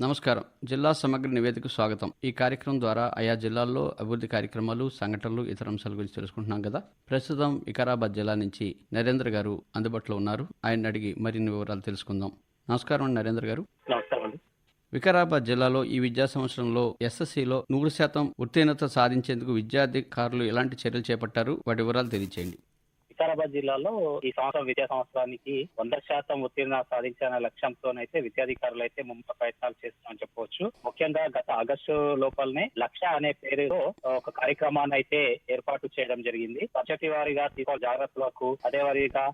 నమస్కారం. జిల్లా సమగ్ర నివేదికకు స్వాగతం. ఈ కార్యక్రమం ద్వారా ఆయా జిల్లాల్లో అభివృద్ధి కార్యక్రమాలు, సంఘటనలు, ఇతర అంశాల గురించి తెలుసుకుంటున్నాం కదా. ప్రస్తుతం వికారాబాద్ జిల్లా నుంచి నరేంద్ర గారు అందుబాటులో ఉన్నారు. ఆయన అడిగి మరిన్ని వివరాలు తెలుసుకుందాం. నమస్కారం అండి నరేంద్ర గారు. నమస్కారం అండి. వికారాబాద్ జిల్లాలో ఈ విద్యా సంవత్సరంలో ఎస్ఎస్సిలో 100% ఉత్తీర్ణత సాధించేందుకు విద్యాధికారులు ఎలాంటి చర్యలు చేపట్టారు? వాటి వివరాలు తెలియచేయండి. వికారాబాద్ జిల్లాలో ఈ సంవత్సరం విద్యా సంవత్సరానికి 100% ఉత్తీర్ణ సాధించాలనే లక్ష్యంతోనైతే విద్యాధికారులు అయితే ముమ్మర ప్రయత్నాలు చేస్తున్నారని చెప్పవచ్చు. ముఖ్యంగా గత ఆగస్టు లోపలనే లక్ష్య అనే పేరుతో ఒక కార్యక్రమాన్ని అయితే ఏర్పాటు చేయడం జరిగింది. సబ్జెక్టు వారీగా తీసుకోవాల్సిన జాగ్రత్తలకు, అదే వారీగా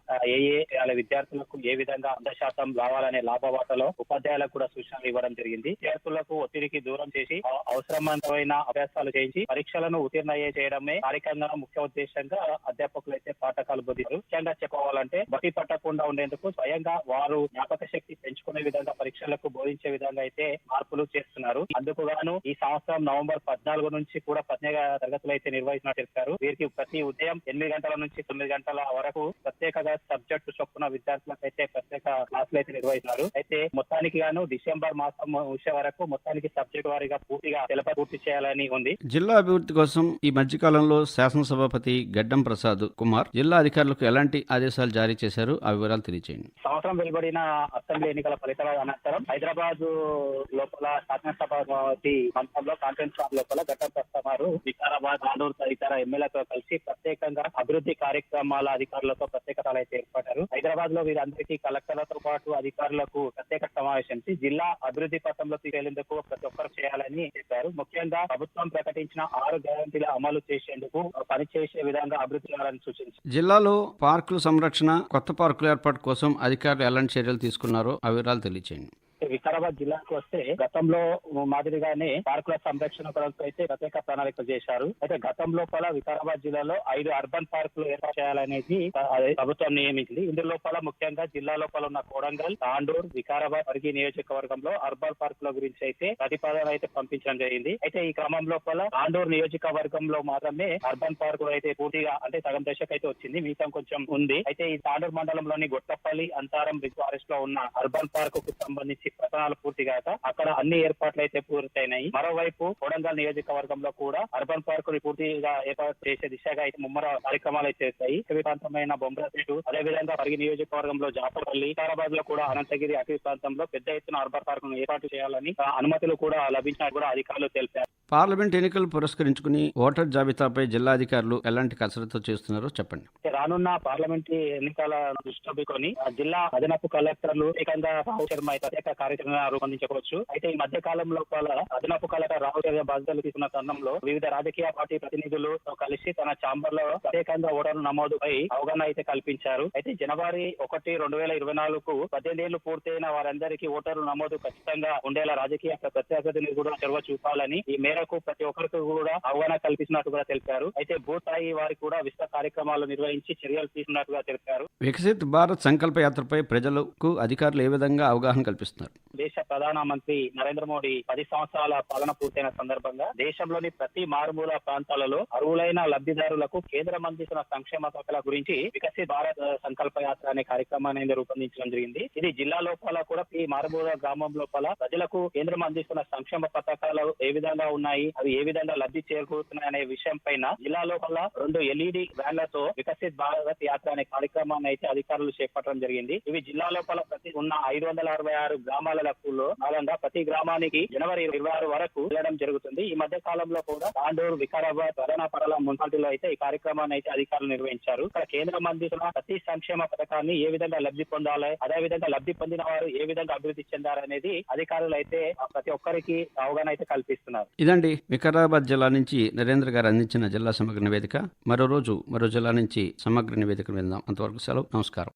విద్యార్థులకు ఏ విధంగా 100% రావాలనే లాభవాటలో ఉపాధ్యాయులకు కూడా సూచనలు ఇవ్వడం జరిగింది. విద్యార్థులకు ఒత్తిడికి దూరం చేసి అవసరమైన అభ్యాసాలు చేయించి పరీక్షలను ఉత్తీర్ణ చేయడమే కార్యక్రమం ముఖ్య ఉద్దేశంగా అధ్యాపకులు అయితే పాఠకాలు బోధిస్తారు. ముఖ్యంగా చెప్పుకోవాలంటే బట్టి పట్టకుండా ఉండేందుకు స్వయంగా వారు జ్ఞాపక శక్తి పెంచుకునే విధంగా పరీక్షలకు బోధించే విధంగా అయితే మార్పులు చేస్తున్నారు. అందుకు గాను ఈ సంవత్సరం నవంబర్ 14 నుంచి కూడా ప్రత్యేక తరగతులు అయితే నిర్వహించినట్టు చెప్పారు. వీరికి ప్రతి ఉదయం 8 గంటల నుంచి 9 గంటల వరకు ప్రత్యేకంగా సబ్జెక్టు చొప్పున విద్యార్థులకు అయితే ప్రత్యేక క్లాసులు అయితే నిర్వహిస్తున్నారు. అయితే మొత్తానికి గాను డిసెంబర్ మాసం వచ్చే వరకు మొత్తానికి సబ్జెక్టు వారీగా పూర్తిగా సిలబస్ పూర్తి చేయాలని ఉంది. జిల్లా అభివృద్ధి కోసం ఈ మధ్యకాలంలో శాసనసభాపతి గడ్డం ప్రసాద్ కుమార్ జిల్లా అధికారులకు ఎలాంటి ఆదేశాలు జారీ చేశారు? ఆ వివరాలు తెలియచేయండి. సంవత్సరం వెలువడిన అసెంబ్లీ ఎన్నికల ఫలితాల అనంతరం హైదరాబాద్ లోపల శాసనసభాపతి మంత్రంలో కాన్ఫరెన్స్ హాల్ లోపల గడ్డం ప్రసాద్ వికారాబాద్, ఆండూరు తదితర ఎమ్మెల్యేలతో కలిసి ప్రత్యేకంగా అభివృద్ధి కార్యక్రమాల అధికారులతో ప్రత్యేక సభ అయితే ఏర్పడ్డారు. హైదరాబాద్ లో వీరందరికీ కలెక్టర్లతో పాటు అధికారులకు ప్రత్యేక సమావేశం జిల్లా అభివృద్ధి పథంలో తీసుకెళ్లేందుకు ప్రతి ఒక్కరు చేయాలని చెప్పారు. ముఖ్యంగా ప్రభుత్వం ప్రకటించిన 6 గ్యారంటీల అమలు చేసేందుకు పనిచేసే విధంగా అభివృద్ధి చేయాలని సూచించారు. జిల్లాలో పార్కుల సంరక్షణ, కొత్త పార్కుల ఏర్పాటు కోసం అధికారులు ఎలాంటి చర్యలు తీసుకున్నారో ఆ వివరాలు తెలియచేయండి. వికారాబాద్ జిల్లాకు వస్తే గతంలో మాదిరిగానే పార్కుల సంరక్షణ కొరకు అయితే ప్రత్యేక ప్రణాళికలు చేశారు. అయితే గతం లోపల వికారాబాద్ జిల్లాలో 5 అర్బన్ పార్కులు ఏర్పాటు చేయాలనేది ప్రభుత్వం నియమించింది. ఇందులో లోపల ముఖ్యంగా జిల్లా లోపల ఉన్న కోడంగల్, తాండూర్, వికారాబాద్ పరిగి నియోజకవర్గంలో అర్బన్ పార్కుల గురించి అయితే ప్రతిపాదన అయితే పంపించడం జరిగింది. అయితే ఈ క్రమం లోపల తాండూర్ నియోజకవర్గంలో మాత్రమే అర్బన్ పార్కులు అయితే పూర్తిగా అంటే సగం దశకు అయితే వచ్చింది, మిగతా కొంచెం ఉంది. అయితే ఈ తాండూర్ మండలంలోని గొట్టపల్లి, అంతారం, బిగ్ ఫారెస్ట్ లో ఉన్న అర్బన్ పార్కు కు సంబంధించి ప్రకటనలు పూర్తిగాక అక్కడ అన్ని ఏర్పాట్లు అయితే పూర్తయినాయి. మరోవైపు కొడంగల్ నియోజకవర్గంలో కూడా అర్బన్ పార్కులు పూర్తిగా ఏర్పాటు చేసే దిశగా అయితే ముమ్మర కార్యక్రమాలు అయితే చేస్తాయి. అటవీ ప్రాంతమైన బొంబ్రాపేట, అదేవిధంగా పరిగి నియోజకవర్గంలో జాపపల్లి, వికారాబాద్ లో కూడా అనంతగిరి అటవీ ప్రాంతంలో పెద్ద ఎత్తున అర్బన్ పార్కును ఏర్పాటు చేయాలని అనుమతులు కూడా లభించినట్టు కూడా అధికారులు తెలిపారు. పార్లమెంట్ ఎన్నికలు పురస్కరించుకుని ఓటర్ జాబితాపై జిల్లా అధికారులు ఎలాంటి కసరత్తు చేస్తున్నారో చెప్పండి. రానున్న పార్లమెంట్ ఎన్నికల దృష్టిలో పెట్టుకొని జిల్లా అదనపు కలెక్టర్లు ఏకంగా రావు శర్మ ప్రత్యేక కార్యక్రమం రూపొందించవచ్చు. అయితే ఈ మధ్య కాలం లోపల అదనపు కలెక్టర్ రావు శర్మ బాధ్యతలు తీసుకున్న తరుణంలో వివిధ రాజకీయ పార్టీ ప్రతినిధులతో కలిసి తన ఛాంబర్ లో ప్రత్యేకంగా ఓటర్ల నమోదుపై అవగాహన అయితే కల్పించారు. అయితే జనవరి 1, 2024 18 ఏళ్లు పూర్తయిన వారందరికీ ఓటర్ల నమోదు ఖచ్చితంగా ఉండేలా రాజకీయ ప్రత్యేకతని కూడా చొరవ చూపాలని ఈ మేరకు ప్రతి ఒక్కరికి కూడా అవగాహన కల్పిస్తున్నట్టు కూడా తెలిపారు. అయితే బూత్ స్థాయి వారికి కూడా విస్తృత కార్యక్రమాలు నిర్వహించి చర్యలు తీసుకున్నట్టుగా తెలిపారు. వికసిత్ భారత్ సంకల్ప యాత్రపై ప్రజలకు అధికారులు ఏ విధంగా అవగాహన కల్పిస్తున్నారు? దేశ ప్రధానమంత్రి నరేంద్ర మోడీ 10 సంవత్సరాల పాలన పూర్తయిన సందర్భంగా దేశంలోని ప్రతి మారుమూల ప్రాంతాలలో అర్హులైన లబ్ధిదారులకు కేంద్రం అందిస్తున్న సంక్షేమ పథకాల గురించి వికసిత్ భారత్ సంకల్ప యాత్ర అనే కార్యక్రమాన్ని రూపొందించడం జరిగింది. ఇది జిల్లా లోపల కూడా ఈ మారుమూల గ్రామం లోపల ప్రజలకు కేంద్రం అందిస్తున్న సంక్షేమ పథకాలు ఏ విధంగా ఉన్నాయి, అవి ఏ విధంగా లబ్ధి చేకూరుతున్నాయి అనే విషయం పైన జిల్లా లోపల 2 LED వ్యాన్లతో వికసిత్ భారత్ యాత్ర అనే కార్యక్రమాన్ని అయితే అధికారులు చేపట్టడం జరిగింది. ఇవి జిల్లా లోపల ప్రతి ఉన్న 566 గ్రామాల భాగంగా ప్రతి గ్రామానికి జనవరి 26 వరకు వెళ్ళడం జరుగుతుంది. ఈ మధ్య కాలంలో కూడా తాండూరు, వికారాబాద్, ప్రధానపరల మున్సిపాలిటీలో అయితే ఈ కార్యక్రమాన్ని అయితే అధికారులు నిర్వహించారు. ఇక్కడ కేంద్రం అందిస్తున్న ప్రతి సంక్షేమ పథకాన్ని ఏ విధంగా లబ్ధి పొందాలి, అదే విధంగా లబ్ధి పొందిన వారు ఏ విధంగా అభివృద్ధి చెందారనేది అధికారులు అయితే ప్రతి ఒక్కరికి అవగాహన అయితే కల్పిస్తున్నారు. ఇదండి వికారాబాద్ జిల్లా నుంచి నరేంద్ర గారు అందించిన జిల్లా సమగ్ర నివేదిక. మరో రోజు మరో జిల్లా నుంచి సమగ్ర నివేదిక విందాం. అంతవరకు సెలవు. నమస్కారం.